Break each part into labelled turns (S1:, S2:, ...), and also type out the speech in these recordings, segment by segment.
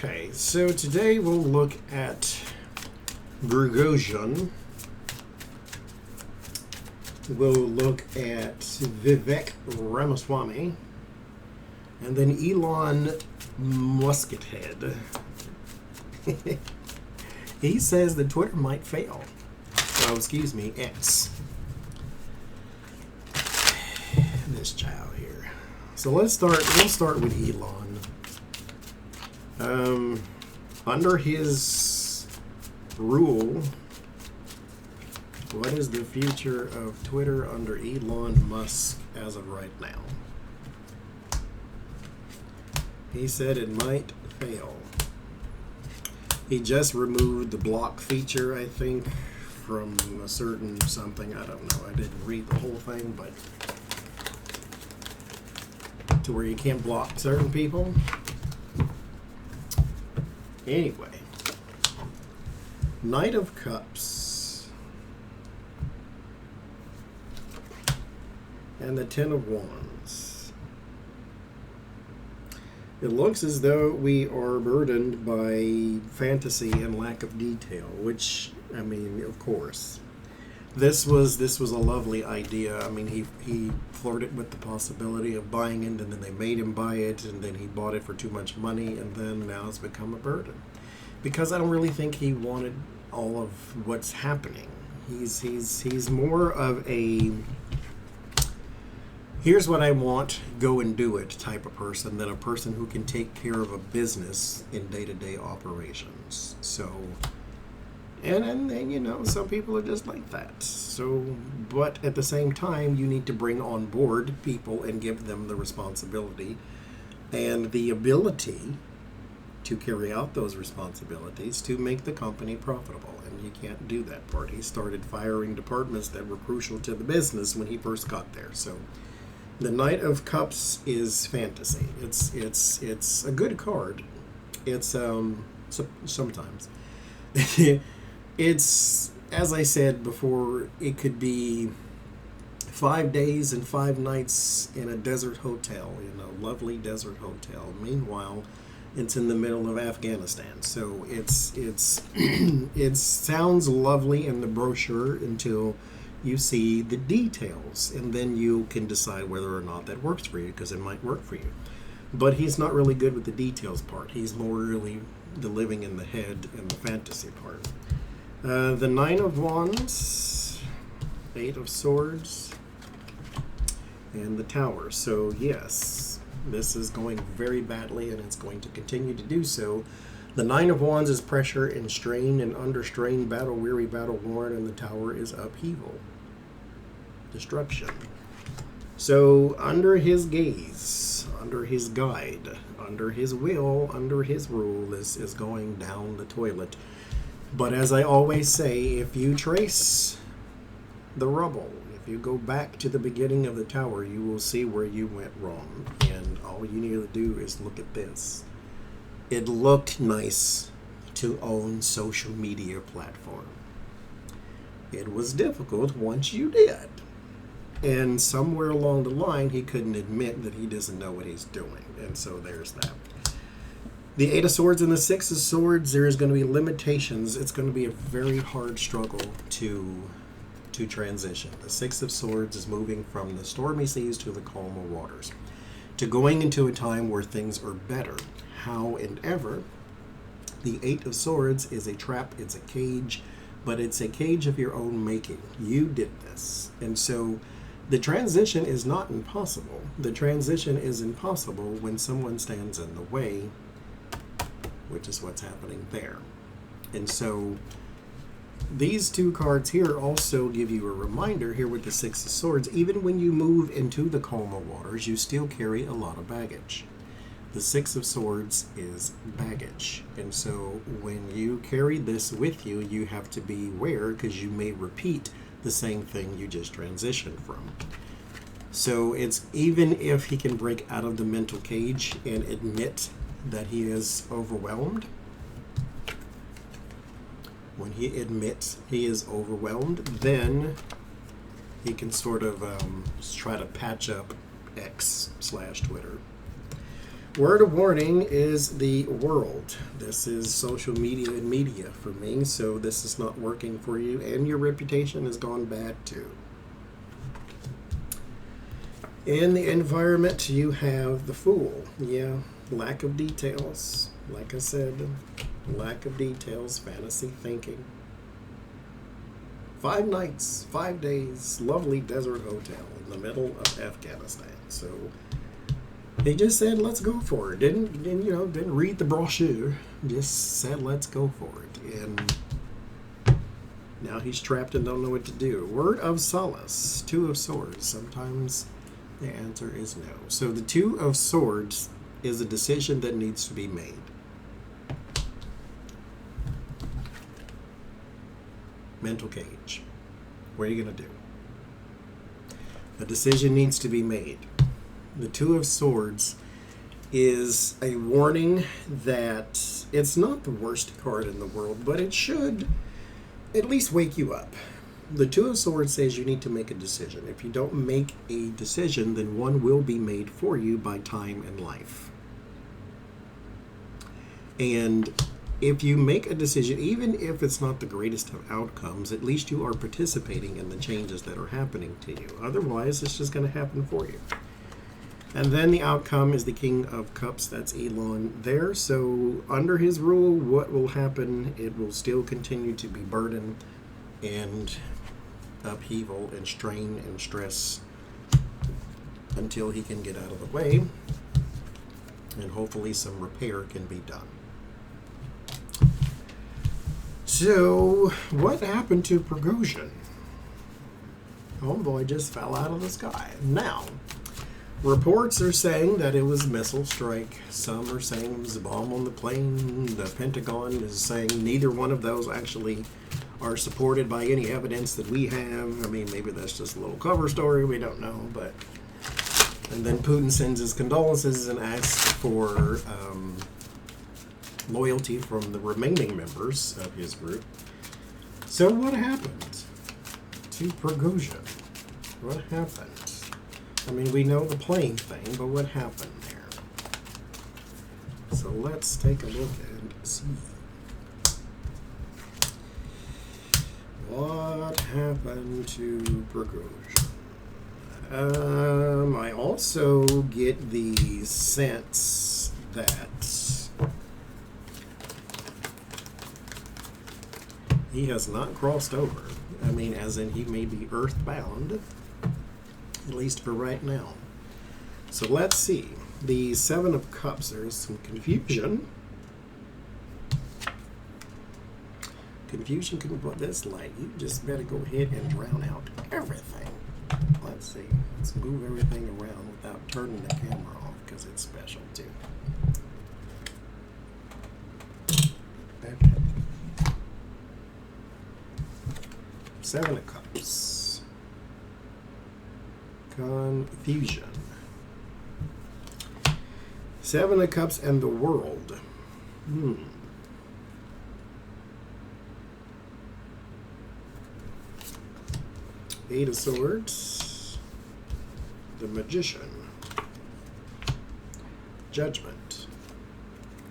S1: Okay, so today we'll look at Prigozhin. We'll look at Vivek Ramaswamy. And then Elon Muskethead. He says that Twitter might fail. Oh, excuse me, X. This child here. So we'll start with Elon. Under his rule, what is the future of Twitter under Elon Musk as of right now? He said it might fail. He just removed the block feature, I think, from a certain something. I don't know. I didn't read the whole thing, but to where you can't block certain people. Anyway, Knight of Cups and the Ten of Wands. It looks as though we are burdened by fantasy and lack of detail, which, I mean, of course. This was a lovely idea. I mean, he flirted with the possibility of buying it, and then they made him buy it, and then he bought it for too much money, and then now it's become a burden. Because I don't really think he wanted all of what's happening. He's more of a here's what I want, go and do it type of person than a person who can take care of a business in day-to-day operations. So, and you know, some people are just like that. So, but at the same time, you need to bring on board people and give them the responsibility and the ability to carry out those responsibilities to make the company profitable. And you can't do that part. He started firing departments that were crucial to the business when he first got there. So, the Knight of Cups is fantasy. It's a good card. It's sometimes it's, as I said before, it could be 5 days and 5 nights in a desert hotel, in a lovely desert hotel. Meanwhile, it's in the middle of Afghanistan. So it's it sounds lovely in the brochure until you see the details, and then you can decide whether or not that works for you, because it might work for you. But he's not really good with the details part. He's more really the living in the head and the fantasy part. The Nine of Wands, Eight of Swords, and the Tower. So yes, this is going very badly, and it's going to continue to do so. The Nine of Wands is pressure and strain and under strain, battle weary, battle worn, and the Tower is upheaval, destruction. So under his gaze, under his guide, under his will, under his rule, this is going down the toilet. But as I always say, if you trace the rubble, if you go back to the beginning of the Tower, you will see where you went wrong. And all you need to do is look at this. It looked nice to own social media platform. It was difficult once you did. And somewhere along the line, he couldn't admit that he doesn't know what he's doing. And so there's that. The Eight of Swords and the Six of Swords, there is going to be limitations. It's going to be a very hard struggle to transition. The Six of Swords is moving from the stormy seas to the calmer waters, to going into a time where things are better. However, the Eight of Swords is a trap, it's a cage, but it's a cage of your own making. You did this. And so the transition is not impossible. The transition is impossible when someone stands in the way, which is what's happening there. And so these two cards here also give you a reminder here with the Six of Swords. Even when you move into the calmer waters, you still carry a lot of baggage. The Six of Swords is baggage. And so when you carry this with you, you have to be aware, because you may repeat the same thing you just transitioned from. So it's, even if he can break out of the mental cage and admit that he is overwhelmed, when he admits he is overwhelmed, then he can sort of try to patch up X/Twitter. Word of warning is the world. This is social media and media for me, so this is not working for you, and your reputation has gone bad too. In the environment, you have the Fool. Yeah, lack of details. Like I said, lack of details, fantasy thinking. 5 nights, 5 days, lovely desert hotel in the middle of Afghanistan. So he just said, "Let's go for it." Didn't read the brochure. Just said, "Let's go for it." And now he's trapped and don't know what to do. Word of solace, 2 of swords. Sometimes the answer is no. So the 2 of swords is a decision that needs to be made. Mental cage. What are you going to do? A decision needs to be made. The 2 of swords is a warning that it's not the worst card in the world, but it should at least wake you up. The 2 of swords says you need to make a decision. If you don't make a decision, then one will be made for you by time and life. And if you make a decision, even if it's not the greatest of outcomes, at least you are participating in the changes that are happening to you. Otherwise, it's just going to happen for you. And then the outcome is the King of Cups. That's Elon there. So under his rule, what will happen? It will still continue to be burden and upheaval and strain and stress until he can get out of the way. And hopefully some repair can be done. So, what happened to Prigozhin? Homeboy just fell out of the sky. Now, reports are saying that it was a missile strike. Some are saying it was a bomb on the plane. The Pentagon is saying neither one of those actually are supported by any evidence that we have. I mean, maybe that's just a little cover story. We don't know. And then Putin sends his condolences and asks for loyalty from the remaining members of his group. So what happened to Prigozhin? What happened? I mean, we know the plane thing, but what happened there? So let's take a look and see. What happened to Prigozhin? I also get the sense that he has not crossed over. I mean, as in he may be earthbound, at least for right now. So let's see. The 7 of Cups, there is some confusion. Confusion can put this light. You just better go ahead and drown out everything. Let's see. Let's move everything around without turning the camera off because it's special too. Okay. 7 of Cups. Confusion. 7 of Cups and the world. 8 of Swords. The Magician. Judgment.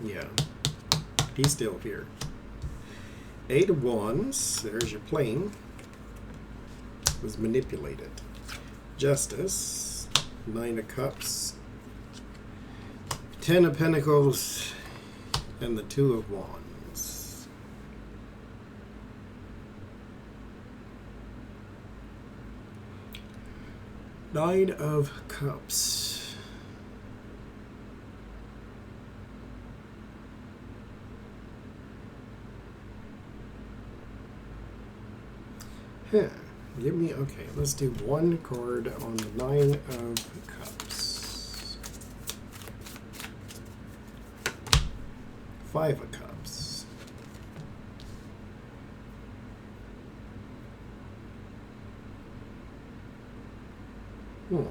S1: Yeah. He's still here. 8 of Wands. There's your plane. Was manipulated. Justice. 9 of Cups. 10 of Pentacles. And the 2 of Wands. Nine of Cups. Give me, okay, let's do 1 card on the 9 of Cups. 5 of Cups. Hmm.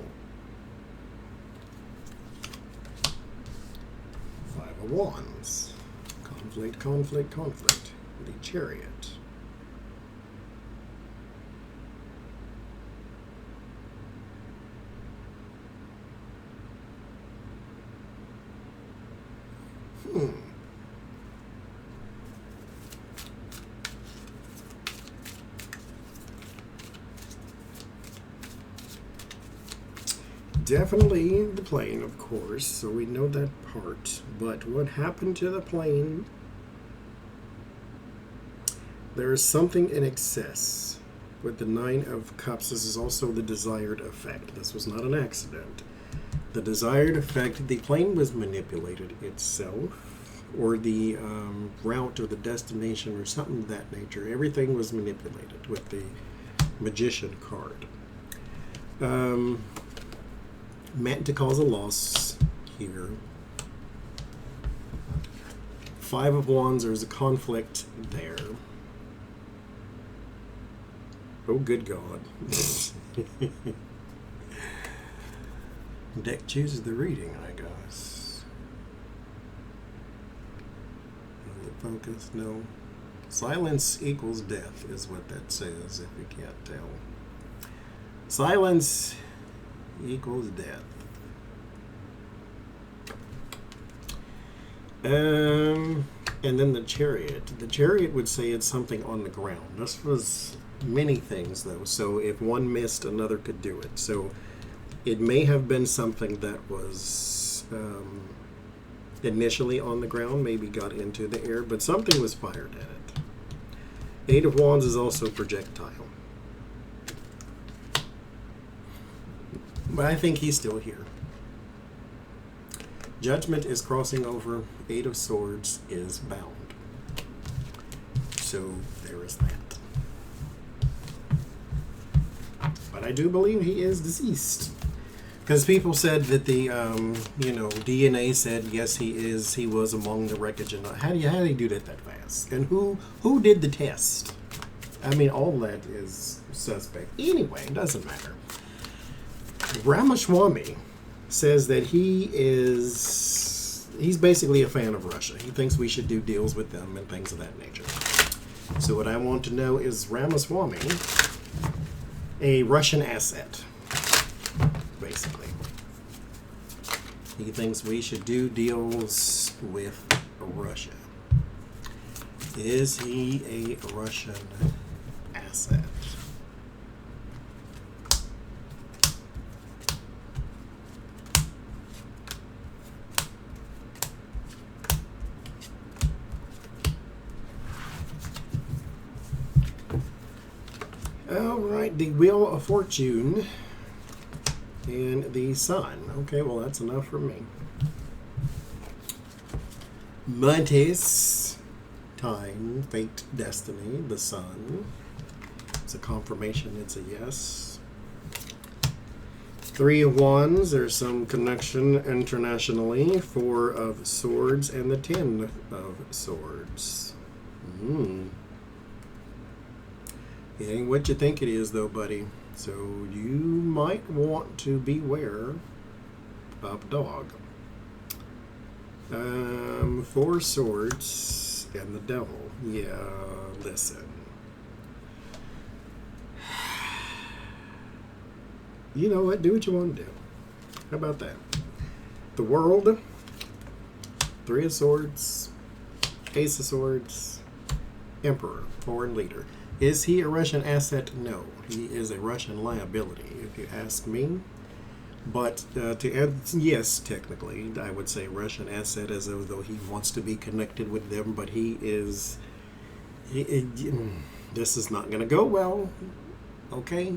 S1: 5 of Wands. Conflict, conflict, conflict. The Chariot. Definitely the plane, of course, so we know that part. But what happened to the plane? There is something in excess with the Nine of Cups. This is also the desired effect. This was not an accident. The desired effect, the plane was manipulated itself, or the route or the destination or something of that nature. Everything was manipulated with the Magician card. Meant to cause a loss here. Five of Wands, there's a conflict there. Oh, good God. Deck chooses the reading, I guess. Will it focus? No. Silence equals death is what that says, if you can't tell. Silence equals death. And then the Chariot. The Chariot would say it's something on the ground. This was many things, though. So if one missed, another could do it. So it may have been something that was initially on the ground, maybe got into the air, but something was fired at it. Eight of Wands is also projectile. But I think he's still here. Judgment is crossing over. Eight of Swords is bound. So there is that. But I do believe he is deceased. Because people said that the, DNA said, yes, he was among the wreckage. And how do you do that fast? And who did the test? I mean, all that is suspect. Anyway, it doesn't matter. Ramaswamy says that he's basically a fan of Russia. He thinks we should do deals with them and things of that nature. So what I want to know, is Ramaswamy a Russian asset? Basically. He thinks we should do deals with Russia. Is he a Russian asset? Alright, the Wheel of Fortune and the Sun. Okay, well, that's enough for me. Mantis, Time, Fate, Destiny, the Sun. It's a confirmation, it's a yes. Three of Wands, there's some connection internationally. Four of Swords and the Ten of Swords. It ain't what you think it is, though, buddy. So you might want to beware of dog. Four Swords and the Devil. Yeah, listen. You know what? Do what you want to do. How about that? The World. Three of Swords. Ace of Swords. Emperor. Foreign leader. Is he a Russian asset? No. He is a Russian liability, if you ask me. But to add, yes, technically, I would say Russian asset as though he wants to be connected with them, but he is... this is not going to go well. Okay?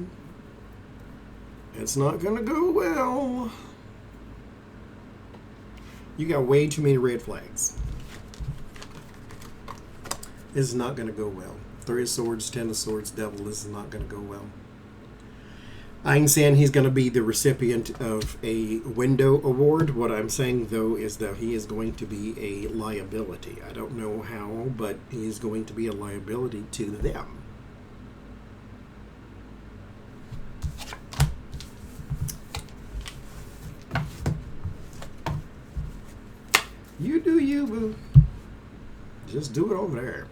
S1: It's not going to go well. You got way too many red flags. This is not going to go well. Three of Swords, Ten of Swords, Devil. This is not going to go well. I ain't saying he's going to be the recipient of a window award. What I'm saying, though, is that he is going to be a liability. I don't know how, but he is going to be a liability to them. You do you, boo. Just do it over there.